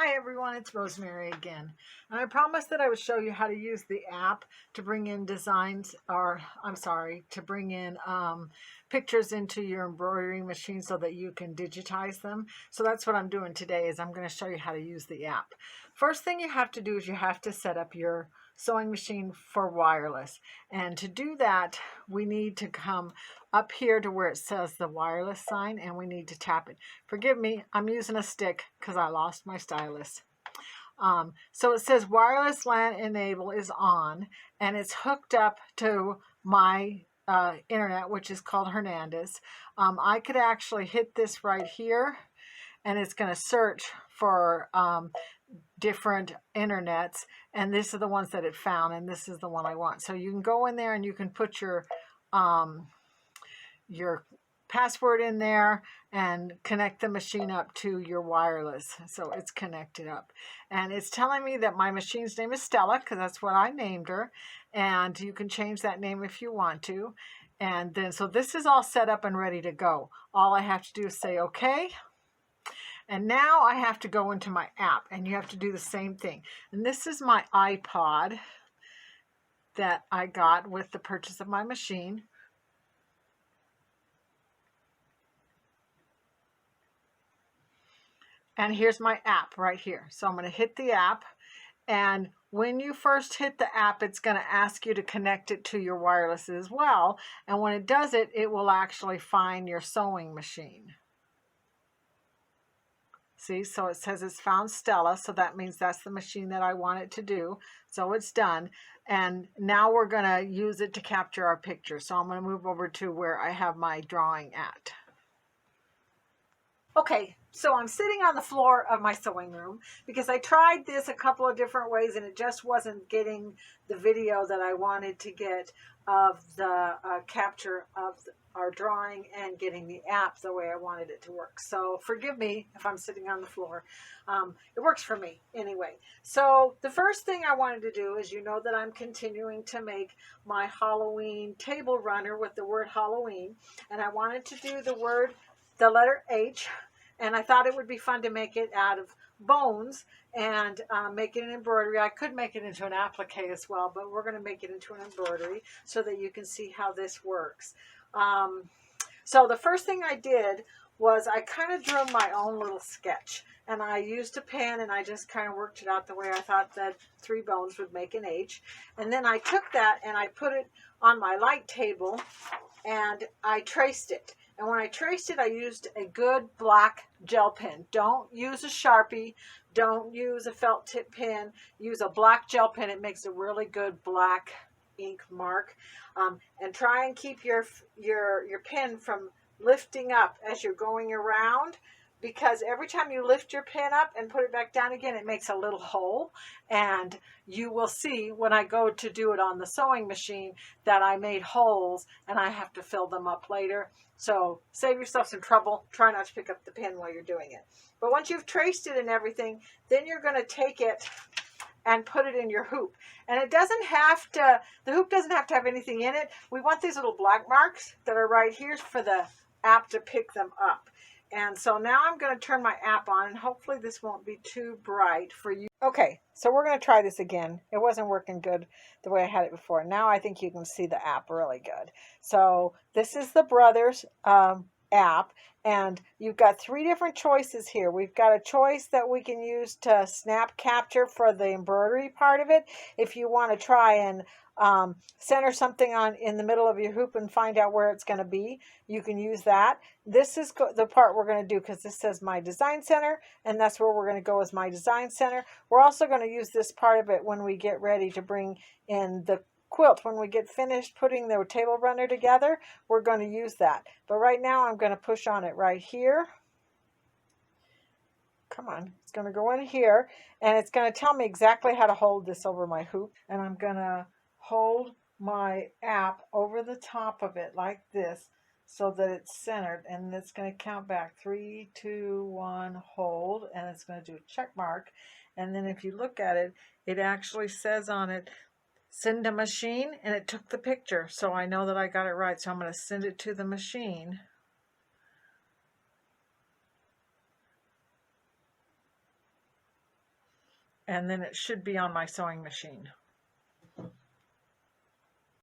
Hi everyone, it's Rosemary again. And I promised that I would show you how to use the app to bring in designs, to bring in pictures into your embroidery machine so that you can digitize them. So that's what I'm doing today, is I'm going to show you how to use the app. First thing you have to do is you have to set up your sewing machine for wireless. And to do that, we need to come up here to where it says the wireless sign, and we need to tap it. Forgive me, I'm using a stick because I lost my stylus. So it says wireless LAN enable is on, and it's hooked up to my internet, which is called Hernandez. I could actually hit this right here, and it's going to search for different internets, and this is the ones that it found, and this is the one I want. So you can go in there and you can put your password in there and connect the machine up to your wireless. So it's connected up, and it's telling me that my machine's name is Stella because that's what I named her, and you can change that name if you want to. And then so this is all set up and ready to go. All I have to do is say okay. And now I have to go into my app, and you have to do the same thing. And this is my iPod that I got with the purchase of my machine. And here's my app right here. So I'm going to hit the app, and when you first hit the app, it's going to ask you to connect it to your wireless as well. And when it does it, it will actually find your sewing machine. See, so it says it's found Stella, so that means that's the machine that I want it to do. So it's done. And now we're going to use it to capture our picture. So I'm going to move over to where I have my drawing at. Okay, so I'm sitting on the floor of my sewing room because I tried this a couple of different ways and it just wasn't getting the video that I wanted to get of the capture of our drawing and getting the app the way I wanted it to work. So forgive me if I'm sitting on the floor. It works for me anyway. So the first thing I wanted to do is, you know that I'm continuing to make my Halloween table runner with the word Halloween, and I wanted to do the letter H, and I thought it would be fun to make it out of bones and make it an embroidery. I could make it into an applique as well, but we're going to make it into an embroidery so that you can see how this works. So the first thing I did was I kind of drew my own little sketch, and I used a pen and I just kind of worked it out the way I thought that 3 bones would make an H. And then I took that and I put it on my light table and I traced it. And when I traced it, I used a good black gel pen. Don't use a Sharpie. Don't use a felt tip pen. Use a black gel pen. It makes a really good black ink mark. And try and keep your pen from lifting up as you're going around, because every time you lift your pen up and put it back down again, it makes a little hole. And you will see when I go to do it on the sewing machine that I made holes and I have to fill them up later. So save yourself some trouble. Try not to pick up the pen while you're doing it. But once you've traced it and everything, then you're going to take it and put it in your hoop. And it doesn't have to, the hoop doesn't have to have anything in it. We want these little black marks that are right here for the app to pick them up. And so now I'm going to turn my app on, and hopefully this won't be too bright for you. Okay, so we're going to try this again. It wasn't working good the way I had it before. Now I think you can see the app really good. So this is the Brothers app, and you've got 3 different choices here. We've got a choice that we can use to snap capture for the embroidery part of it. If you want to try and center something on in the middle of your hoop and find out where it's going to be, you can use that. This is the part we're going to do because this says my design center, and that's where we're going to go as my design center. We're also going to use this part of it when we get ready to bring in the quilt. When we get finished putting the table runner together, we're going to use that. But right now I'm going to push on it right here. Come on, it's going to go in here, and it's going to tell me exactly how to hold this over my hoop. And I'm going to hold my app over the top of it like this so that it's centered, and it's going to count back 3, 2, 1, hold, and it's going to do a check mark. And then if you look at it, it actually says on it, send a machine, and it took the picture. So I know that I got it right. So I'm going to send it to the machine. and then it should be on my sewing machine.